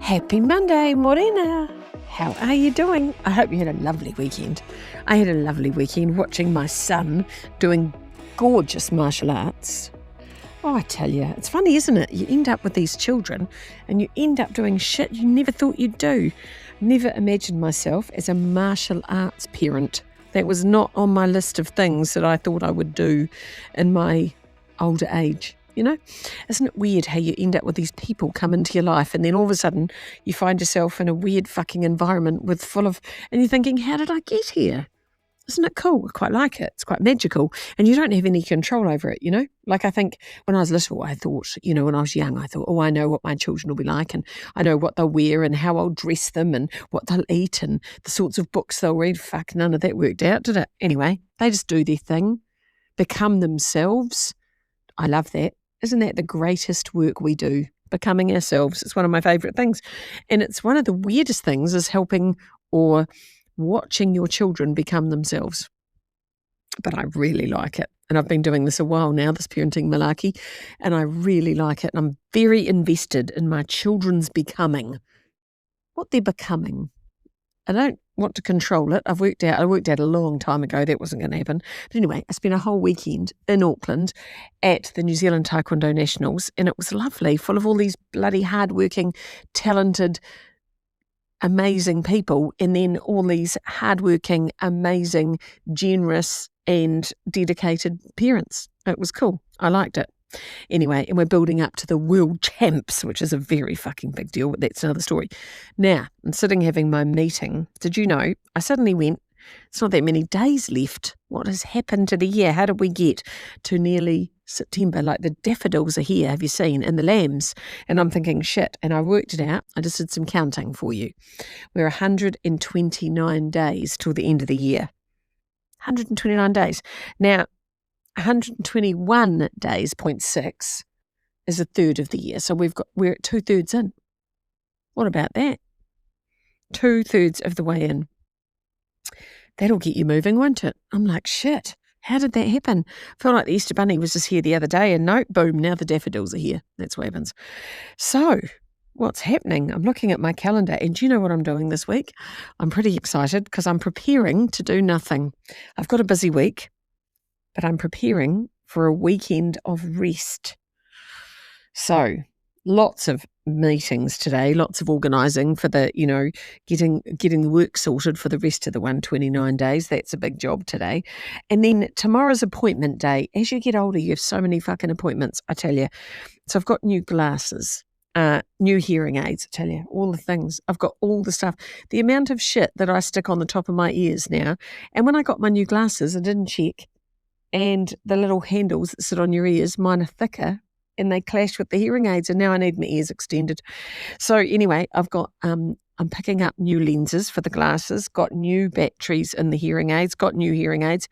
Happy Monday, Morena. How are you doing? I hope you had a lovely weekend. I had a lovely weekend watching my son doing gorgeous martial arts. Oh, I tell you, it's funny, isn't it? You end up with these children and you end up doing shit you never thought you'd do. Never imagined myself as a martial arts parent. That was not on my list of things that I thought I would do in my older age. You know, isn't it weird how you end up with these people come into your life and then all of a sudden you find yourself in a weird fucking environment and you're thinking, how did I get here? Isn't it cool? I quite like it. It's quite magical and you don't have any control over it, you know? Like I think when I was little, I thought, when I was young, I thought, I know what my children will be like and I know what they'll wear and how I'll dress them and what they'll eat and the sorts of books they'll read. Fuck, none of that worked out, did it? Anyway, they just do their thing, become themselves. I love that. Isn't that the greatest work we do? Becoming ourselves. It's one of my favourite things. And it's one of the weirdest things is helping or watching your children become themselves. But I really like it. And I've been doing this a while now, this parenting malarkey, and I really like it. And I'm very invested in my children's becoming. What they're becoming. I don't want to control it. I worked out a long time ago that wasn't going to happen. But anyway, I spent a whole weekend in Auckland at the New Zealand Taekwondo Nationals and it was lovely, full of all these bloody hardworking, talented, amazing people and then all these hardworking, amazing, generous and dedicated parents. It was cool. I liked it. Anyway, and we're building up to the World Champs, which is a very fucking big deal, but that's another story. Now, I'm sitting having my meeting. Did you know, I suddenly went, it's not that many days left. What has happened to the year? How did we get to nearly September? Like the daffodils are here, have you seen? And the lambs. And I'm thinking, shit. And I worked it out. I just did some counting for you. We're 129 days till the end of the year. 129 days. Now, 121 days, 0.6, is a third of the year. So we're at 2/3 in. What about that? 2/3 of the way in. That'll get you moving, won't it? I'm like, shit, how did that happen? I felt like the Easter Bunny was just here the other day and nope, boom, now the daffodils are here. That's what happens. So what's happening? I'm looking at my calendar and do you know what I'm doing this week? I'm pretty excited because I'm preparing to do nothing. I've got a busy week. But I'm preparing for a weekend of rest. So lots of meetings today, lots of organising for the, getting the work sorted for the rest of the 129 days. That's a big job today. And then tomorrow's appointment day. As you get older, you have so many fucking appointments, I tell you. So I've got new glasses, new hearing aids, I tell you, all the things. I've got all the stuff. The amount of shit that I stick on the top of my ears now. And when I got my new glasses, I didn't check. And the little handles that sit on your ears, mine are thicker and they clash with the hearing aids and now I need my ears extended. So anyway, I've got, I'm picking up new lenses for the glasses, got new batteries in the hearing aids, got new hearing aids.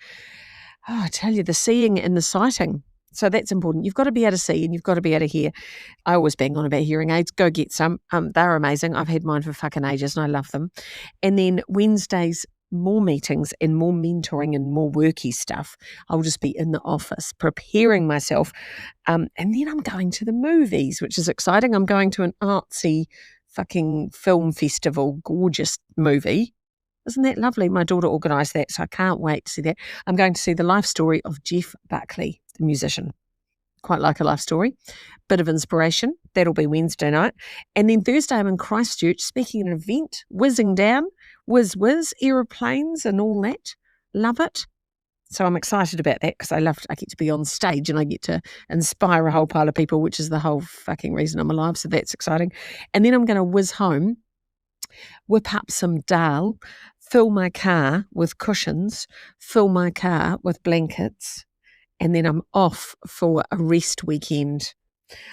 Oh, I tell you, the seeing and the sighting. So that's important. You've got to be able to see and you've got to be able to hear. I always bang on about hearing aids. Go get some. They're amazing. I've had mine for fucking ages and I love them. And then Wednesdays, more meetings and more mentoring and more worky stuff. I'll just be in the office preparing myself. And then I'm going to the movies, which is exciting. I'm going to an artsy fucking film festival, gorgeous movie. Isn't that lovely? My daughter organised that, so I can't wait to see that. I'm going to see the life story of Jeff Buckley, the musician. Quite like a life story. Bit of inspiration. That'll be Wednesday night. And then Thursday I'm in Christchurch speaking at an event, whizzing down, whiz, aeroplanes and all that. Love it. So I'm excited about that because I get to be on stage and I get to inspire a whole pile of people, which is the whole fucking reason I'm alive. So that's exciting. And then I'm going to whiz home, whip up some dal, fill my car with cushions, fill my car with blankets, and then I'm off for a rest weekend.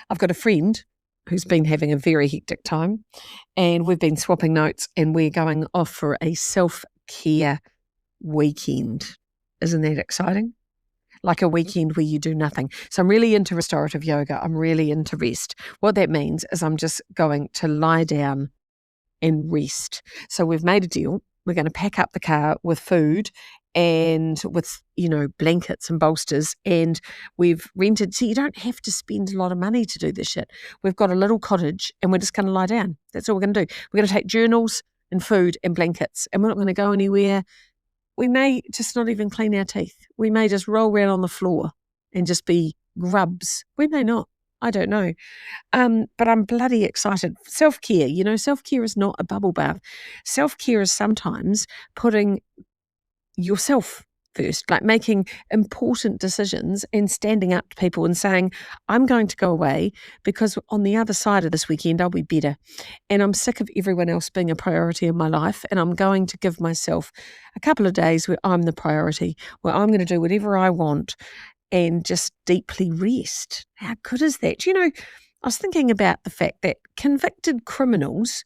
I've got a friend who's been having a very hectic time and we've been swapping notes and we're going off for a self-care weekend. Isn't that exciting? Like a weekend where you do nothing. So I'm really into restorative yoga. I'm really into rest. What that means is I'm just going to lie down and rest. So we've made a deal. We're going to pack up the car with food and with, blankets and bolsters, and we've rented. So you don't have to spend a lot of money to do this shit. We've got a little cottage and we're just going to lie down. That's all we're going to do. We're going to take journals and food and blankets, and we're not going to go anywhere. We may just not even clean our teeth. We may just roll around on the floor and just be grubs. We may not. I don't know. But I'm bloody excited. Self-care, self-care is not a bubble bath. Self-care is sometimes putting yourself first, like making important decisions and standing up to people and saying, I'm going to go away because on the other side of this weekend, I'll be better. And I'm sick of everyone else being a priority in my life. And I'm going to give myself a couple of days where I'm the priority, where I'm going to do whatever I want and just deeply rest. How good is that? I was thinking about the fact that convicted criminals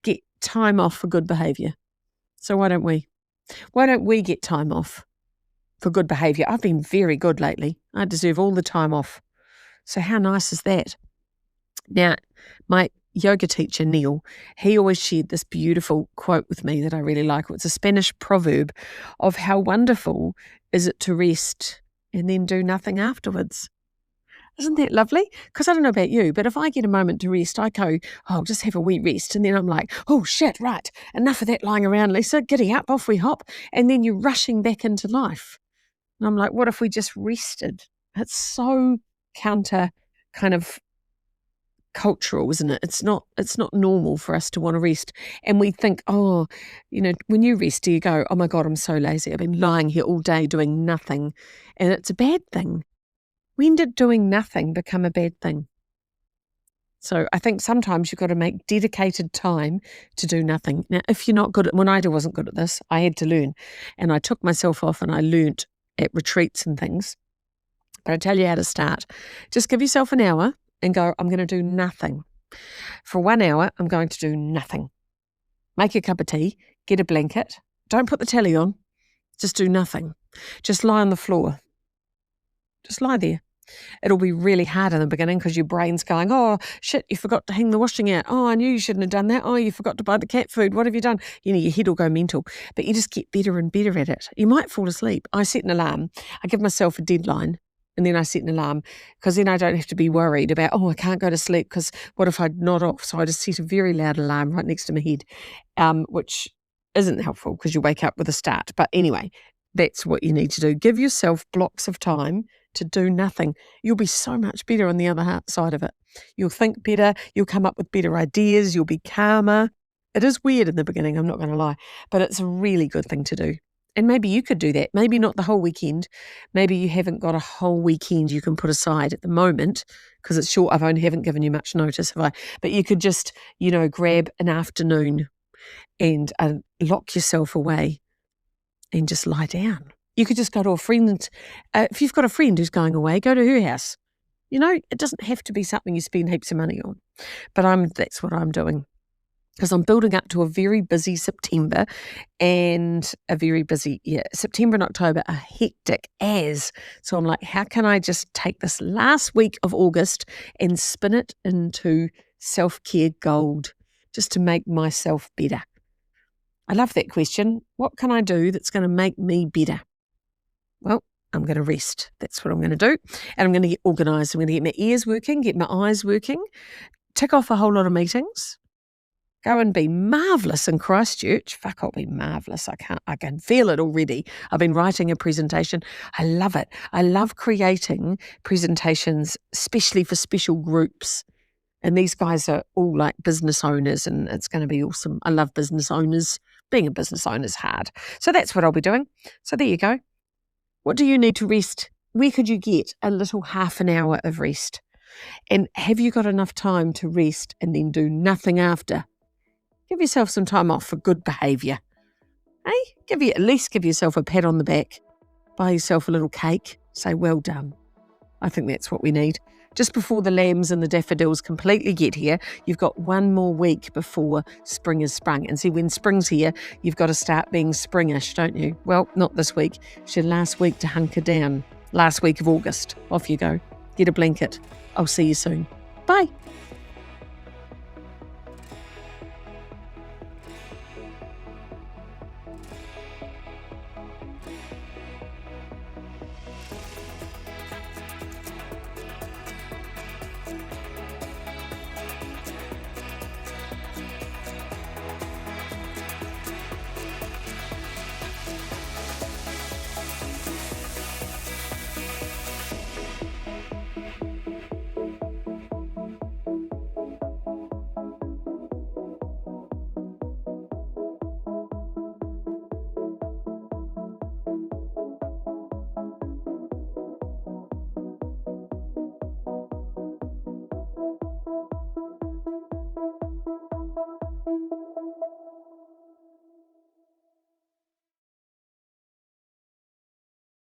get time off for good behaviour. So why don't we? Why don't we get time off for good behaviour? I've been very good lately. I deserve all the time off. So how nice is that? Now, my yoga teacher, Neil, he always shared this beautiful quote with me that I really like. It's a Spanish proverb of how wonderful is it to rest and then do nothing afterwards. Isn't that lovely? Because I don't know about you, but if I get a moment to rest, I go, I'll just have a wee rest. And then I'm like, oh shit, right, enough of that lying around, Lisa, giddy up, off we hop. And then you're rushing back into life. And I'm like, what if we just rested? It's so counter kind of cultural, isn't it? It's not normal for us to want to rest. And we think, when you rest, you go, oh my God, I'm so lazy. I've been lying here all day doing nothing. And it's a bad thing. When did doing nothing become a bad thing? So I think sometimes you've got to make dedicated time to do nothing. Now, if you're not good at, when I wasn't good at this, I had to learn. And I took myself off and I learnt at retreats and things. But I tell you how to start. Just give yourself an hour and go, I'm going to do nothing. For 1 hour, I'm going to do nothing. Make a cup of tea, get a blanket. Don't put the telly on. Just do nothing. Just lie on the floor. Just lie there. It'll be really hard in the beginning because your brain's going, oh, shit, you forgot to hang the washing out. Oh, I knew you shouldn't have done that. Oh, you forgot to buy the cat food. What have you done? Your head will go mental. But you just get better and better at it. You might fall asleep. I set an alarm. I give myself a deadline and then I set an alarm because then I don't have to be worried about, oh, I can't go to sleep because what if I nod off? So I just set a very loud alarm right next to my head, which isn't helpful because you wake up with a start. But anyway, that's what you need to do. Give yourself blocks of time to do nothing. You'll be so much better on the other side of it. You'll think better. You'll come up with better ideas. You'll be calmer. It is weird in the beginning, I'm not going to lie, but it's a really good thing to do. And maybe you could do that. Maybe not the whole weekend. Maybe you haven't got a whole weekend you can put aside at the moment because it's short. I haven't given you much notice, have I? But you could just, grab an afternoon and lock yourself away and just lie down. You could just go to a friend. If you've got a friend who's going away, go to her house. It doesn't have to be something you spend heaps of money on. But that's what I'm doing because I'm building up to a very busy September and a very busy, September and October are hectic as. So I'm like, how can I just take this last week of August and spin it into self-care gold just to make myself better? I love that question. What can I do that's going to make me better? Well, I'm going to rest. That's what I'm going to do. And I'm going to get organised. I'm going to get my ears working, get my eyes working, tick off a whole lot of meetings, go and be marvellous in Christchurch. Fuck, I'll be marvellous. I can feel it already. I've been writing a presentation. I love it. I love creating presentations, especially for special groups. And these guys are all like business owners and it's going to be awesome. I love business owners. Being a business owner is hard. So that's what I'll be doing. So there you go. What do you need to rest? Where could you get a little half an hour of rest? And have you got enough time to rest and then do nothing after? Give yourself some time off for good behaviour. Hey, at least give yourself a pat on the back. Buy yourself a little cake. Say, well done. I think that's what we need. Just before the lambs and the daffodils completely get here, you've got 1 more week before spring is sprung. And see, when spring's here, you've got to start being springish, don't you? Well, not this week. It's your last week to hunker down. Last week of August. Off you go. Get a blanket. I'll see you soon. Bye.